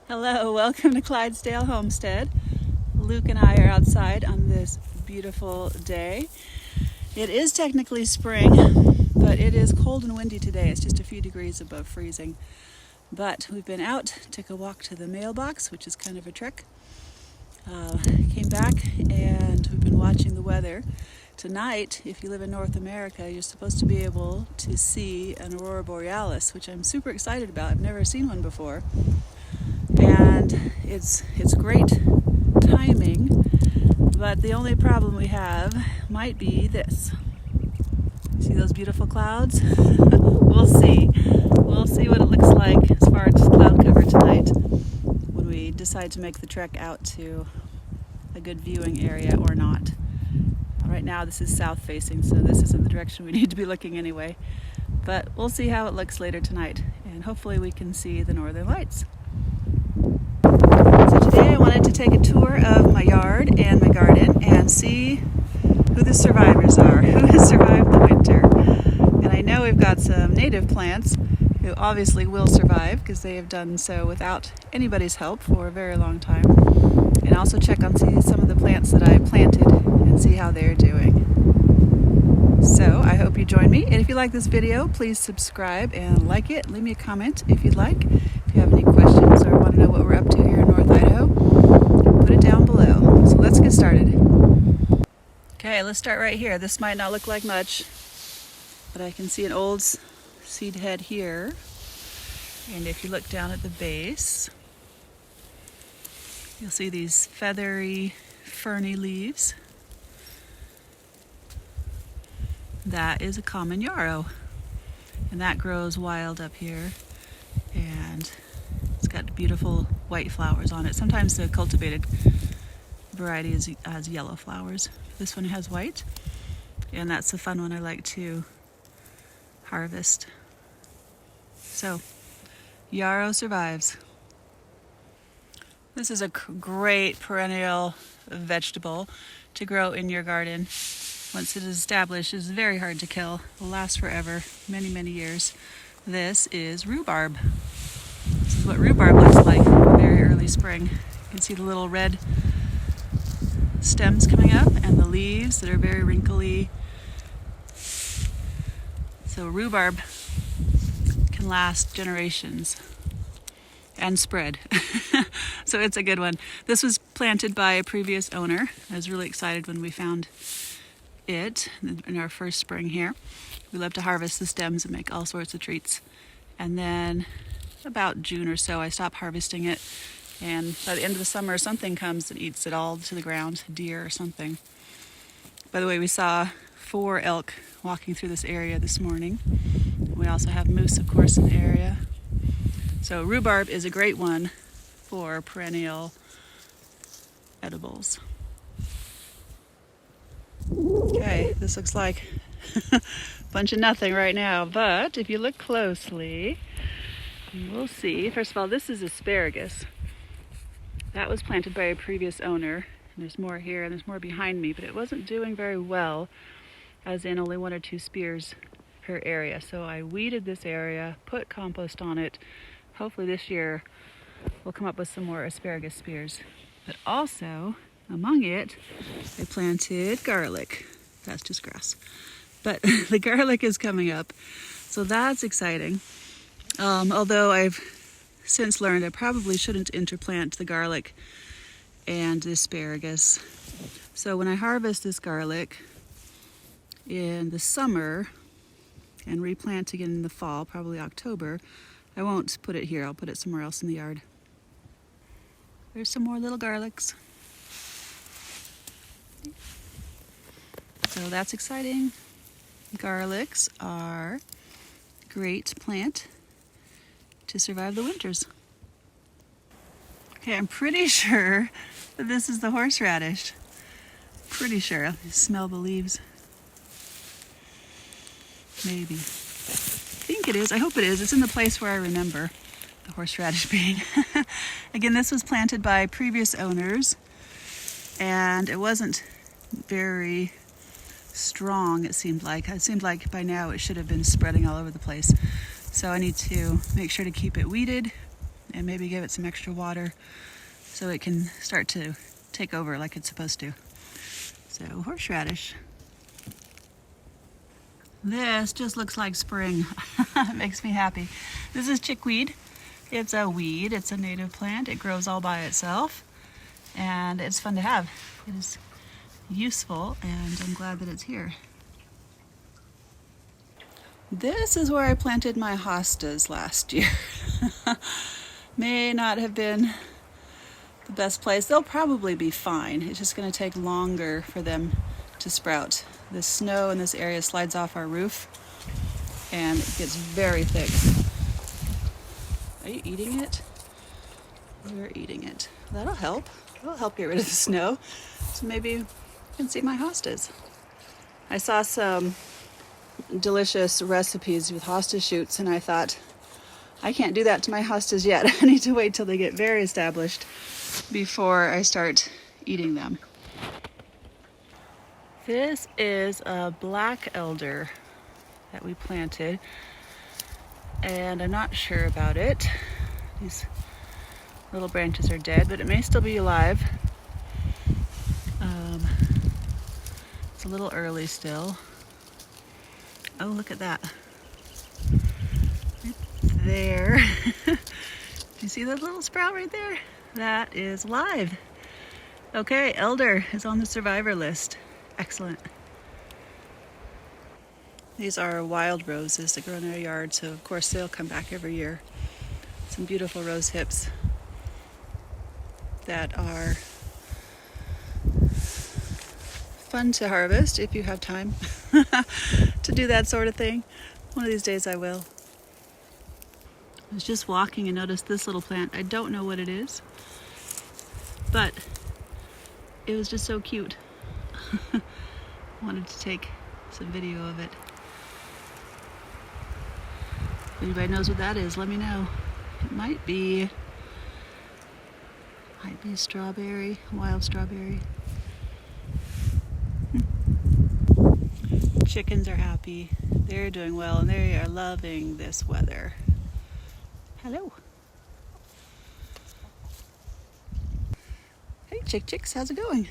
Hello, welcome to Clydesdale Homestead. Luke and I are outside on this beautiful day. It is technically spring, but it is cold and windy today. It's just a few degrees above freezing. But we've been out, took a walk to the mailbox, which is kind of a trek. Came back and we've been watching the weather. Tonight, if you live in North America, you're supposed to be able to see an aurora borealis, which I'm super excited about. I've never seen one before. And it's great timing, but the only problem we have might be this. See those beautiful clouds? We'll see. We'll see what it looks like as far as cloud cover tonight when we decide to make the trek out to a good viewing area or not. Right now this is south facing, so this isn't the direction we need to be looking anyway. But we'll see how it looks later tonight, and hopefully we can see the northern lights. So today I wanted to take a tour of my yard and my garden and see who the survivors are, who has survived the winter. And I know we've got some native plants who obviously will survive because they have done so without anybody's help for a very long time. And also check on some of the plants that I planted and see how they're doing. So I hope you join me, and if you like this video, please subscribe and like it. Leave me a comment if you'd like. If you have any questions or want to know what we're up to here in North Idaho, put it down below. So let's get started. Okay, let's start right here. This might not look like much, but I can see an old seed head here. And if you look down at the base, you'll see these feathery, ferny leaves. That is a common yarrow, and that grows wild up here, and it's got beautiful white flowers on it. Sometimes the cultivated variety has yellow flowers. This one has white, and that's a fun one I like to harvest. So, yarrow survives. This is a great perennial vegetable to grow in your garden. Once it is established, it's very hard to kill. It will last forever, many, many years. This is rhubarb. This is what rhubarb looks like in very early spring. You can see the little red stems coming up and the leaves that are very wrinkly. So rhubarb can last generations and spread. So it's a good one. This was planted by a previous owner. I was really excited when we found it in our first spring here. We love to harvest the stems and make all sorts of treats. And then about June or so, I stopped harvesting it. And by the end of the summer, something comes and eats it all to the ground, deer or something. By the way, we saw 4 elk walking through this area this morning. We also have moose, of course, in the area. So rhubarb is a great one for perennial edibles. Okay, this looks like a bunch of nothing right now, but if you look closely, you will see, first of all, this is asparagus. That was planted by a previous owner, and there's more here, and there's more behind me, but it wasn't doing very well, as in only 1 or 2 spears per area. So I weeded this area, put compost on it. Hopefully this year we'll come up with some more asparagus spears. But also, among it, I planted garlic. That's just grass. But the garlic is coming up, so that's exciting. Although I've since learned I probably shouldn't interplant the garlic and the asparagus. So when I harvest this garlic in the summer and replant again in the fall, probably October, I won't put it here. I'll put it somewhere else in the yard. There's some more little garlics. So that's exciting. Garlics are a great plant to survive the winters. Okay, I'm pretty sure that this is the horseradish. Pretty sure. I smell the leaves. Maybe. I think it is. I hope it is. It's in the place where I remember the horseradish being. Again, this was planted by previous owners, and it wasn't very strong, it seemed like. It seemed like by now it should have been spreading all over the place. So I need to make sure to keep it weeded and maybe give it some extra water so it can start to take over like it's supposed to. So horseradish. This just looks like spring. It makes me happy. This is chickweed. It's a weed, it's a native plant. It grows all by itself and it's fun to have. It is useful and I'm glad that it's here. This is where I planted my hostas last year. May not have been the best place. They'll probably be fine. It's just going to take longer for them to sprout. The snow in this area slides off our roof and it gets very thick. Are you eating it? You're eating it. That'll help. That'll help get rid of the snow. So maybe you can see my hostas. I saw some delicious recipes with hosta shoots and I thought, I can't do that to my hostas yet. I need to wait till they get very established before I start eating them. This is a black elder that we planted and I'm not sure about it. These little branches are dead, but it may still be alive. It's a little early still. Oh, look at that. Right there. Do you see that little sprout right there? That is live. Okay, elder is on the survivor list. Excellent. These are wild roses that grow in our yard, so of course they'll come back every year. Some beautiful rose hips that are fun to harvest if you have time to do that sort of thing. One of these days I will. I was just walking and noticed this little plant. I don't know what it is, but it was just so cute. Wanted to take some video of it. If anybody knows what that is, let me know. It might be strawberry, wild strawberry. Chickens are happy. They're doing well and they are loving this weather. Hello. Hey chicks, how's it going?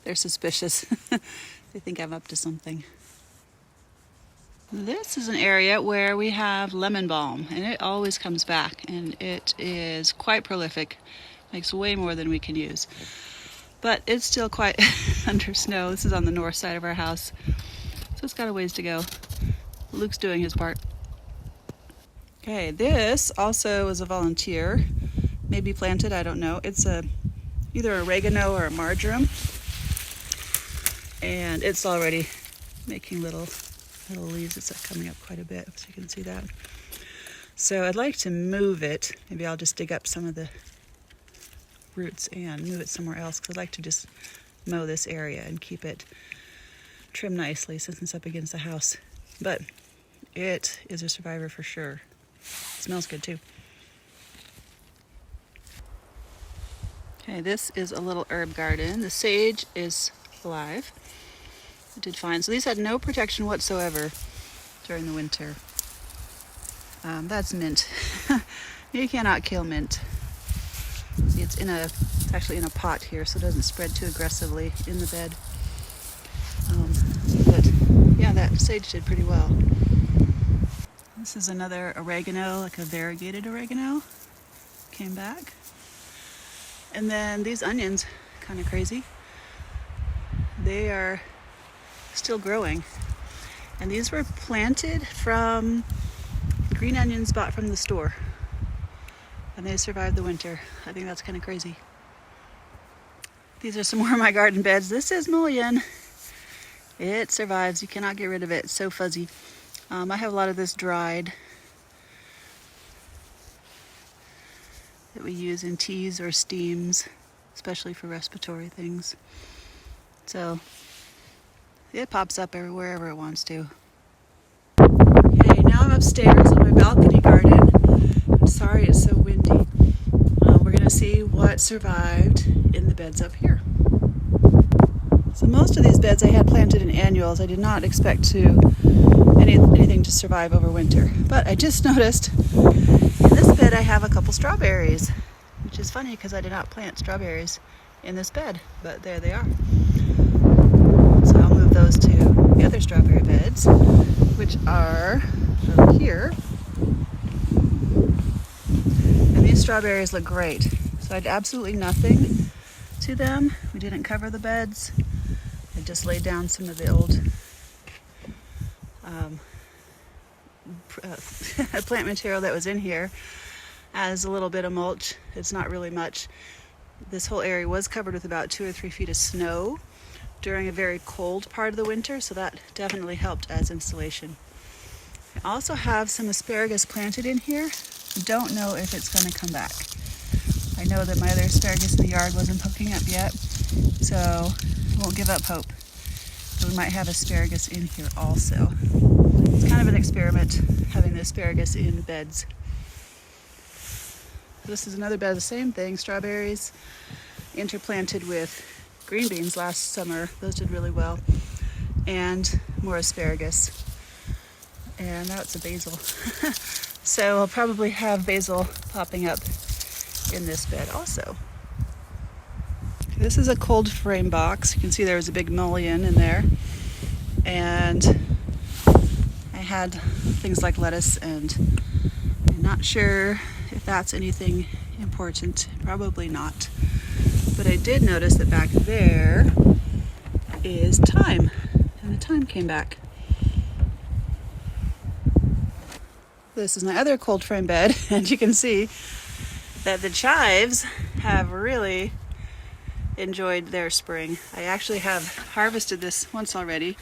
They're suspicious. They think I'm up to something. This is an area where we have lemon balm and it always comes back and it is quite prolific. Makes way more than we can use. But it's still quite under snow. This is on the north side of our house, so it's got a ways to go. Luke's doing his part. Okay, this also is a volunteer, maybe planted, I don't know. It's either oregano or a marjoram, and it's already making little leaves. It's coming up quite a bit, so you can see that. So I'd like to move it. Maybe I'll just dig up some of the roots and move it somewhere else, because I'd like to just mow this area and keep it trimmed nicely since it's up against the house. But it is a survivor for sure. It smells good too. Okay, this is a little herb garden. The sage is alive. It did fine. So these had no protection whatsoever during the winter. That's mint. You cannot kill mint. It's actually in a pot here, so it doesn't spread too aggressively in the bed. But yeah, that sage did pretty well. This is another oregano, like a variegated oregano. Came back. And then these onions, kind of crazy. They are still growing. And these were planted from green onions bought from the store. And they survived the winter. I think that's kind of crazy. These are some more of my garden beds. This is mullein. It survives. You cannot get rid of it. It's so fuzzy. I have a lot of this dried that we use in teas or steams, especially for respiratory things. So it pops up wherever it wants to. Okay, now I'm upstairs in my balcony garden. I'm sorry it's so windy. We're going to see what survived in the beds up here. So most of these beds I had planted in annuals. I did not expect anything to survive over winter. But I just noticed in this bed I have a couple strawberries, which is funny because I did not plant strawberries in this bed, but there they are. So I'll move those to the other strawberry beds, which are over here. And these strawberries look great. So I did absolutely nothing to them. We didn't cover the beds. I just laid down some of the old plant material that was in here as a little bit of mulch. It's not really much. This whole area was covered with about 2 or 3 feet of snow during a very cold part of the winter, so that definitely helped as insulation. I also have some asparagus planted in here. Don't know if it's going to come back. I know that my other asparagus in the yard wasn't poking up yet, so I won't give up hope. But we might have asparagus in here also. It's kind of an experiment having the asparagus in beds. This is another bed of the same thing, strawberries interplanted with green beans last summer. Those did really well. And more asparagus. And now it's a basil. So I'll probably have basil popping up in this bed also. This is a cold frame box. You can see there was a big mullein in there. And I had things like lettuce, and I'm not sure if that's anything important. Probably not. But I did notice that back there is thyme, and the thyme came back. This is my other cold frame bed, and you can see that the chives have really enjoyed their spring. I actually have harvested this once already.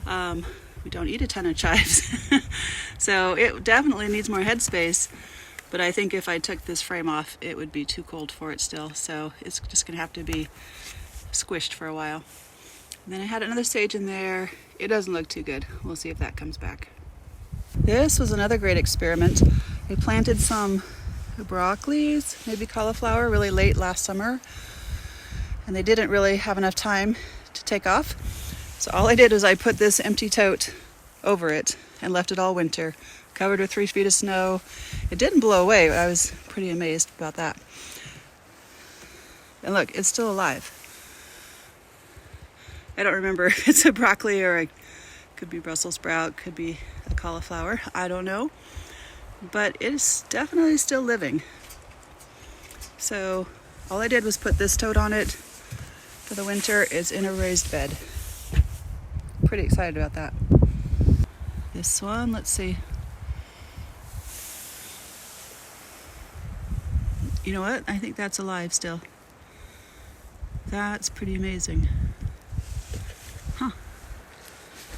We don't eat a ton of chives, so it definitely needs more headspace. But I think if I took this frame off, it would be too cold for it still. So it's just gonna have to be squished for a while. And then I had another sage in there. It doesn't look too good. We'll see if that comes back. This was another great experiment. I planted some broccolis, maybe cauliflower, really late last summer. And they didn't really have enough time to take off. So all I did was I put this empty tote over it and left it all winter. Covered with 3 feet of snow. It didn't blow away. I was pretty amazed about that. And look, it's still alive. I don't remember if it's a broccoli or could be Brussels sprout, could be a cauliflower. I don't know. But it's definitely still living. So all I did was put this tote on it for the winter. It's in a raised bed. Pretty excited about that. This one, let's see. You know what? I think that's alive still. That's pretty amazing. Huh.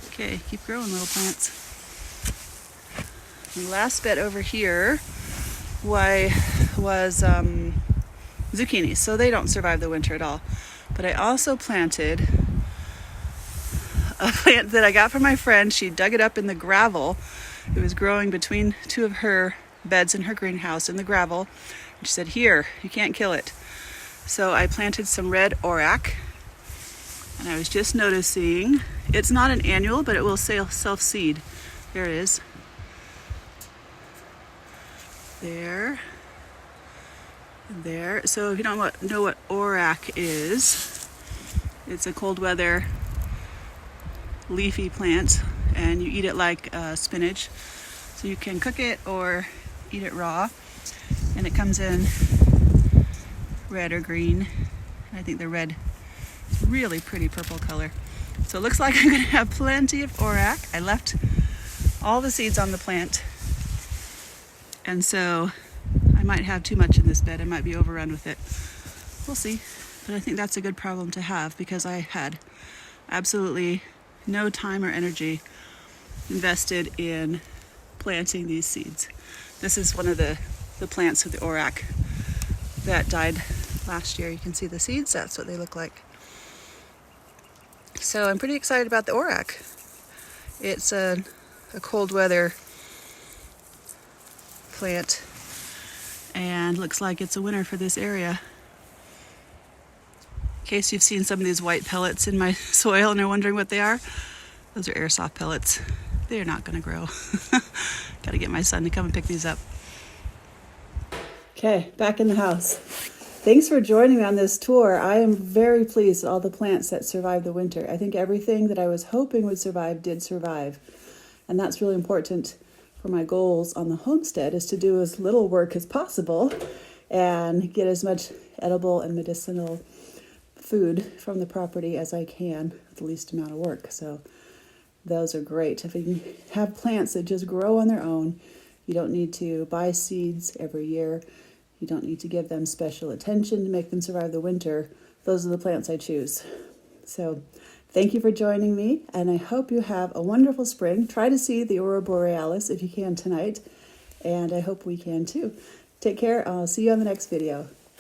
Okay, keep growing, little plants. The last bed over here was zucchini, so they don't survive the winter at all. But I also planted a plant that I got from my friend. She dug it up in the gravel. It was growing between 2 of her beds in her greenhouse in the gravel. She said, "Here, you can't kill it." So I planted some red orac, and I was just noticing it's not an annual, but it will self-seed. There it is. There. And there. So if you don't know what orac is, it's a cold weather leafy plant, and you eat it like spinach. So you can cook it or eat it raw. And it comes in red or green. I think the red is really pretty purple color. So it looks like I'm going to have plenty of orac. I left all the seeds on the plant. And so I might have too much in this bed. I might be overrun with it. We'll see. But I think that's a good problem to have because I had absolutely no time or energy invested in planting these seeds. This is one of the plants of the orac that died last year. You can see the seeds. That's what they look like. So I'm pretty excited about the orac. It's a cold weather plant and looks like it's a winner for this area. case you've seen some of these white pellets in my soil and are wondering what they are, those are airsoft pellets. They're not going to grow. Got to get my son to come and pick these up. Okay, back in the house. Thanks for joining me on this tour. I am very pleased with all the plants that survived the winter. I think everything that I was hoping would survive did survive. And that's really important for my goals on the homestead, is to do as little work as possible and get as much edible and medicinal food from the property as I can with the least amount of work. So those are great. If you have plants that just grow on their own, you don't need to buy seeds every year. You don't need to give them special attention to make them survive the winter. Those are the plants I choose. So thank you for joining me, and I hope you have a wonderful spring. Try to see the aurora borealis if you can tonight, and I hope we can too. Take care. I'll see you on the next video.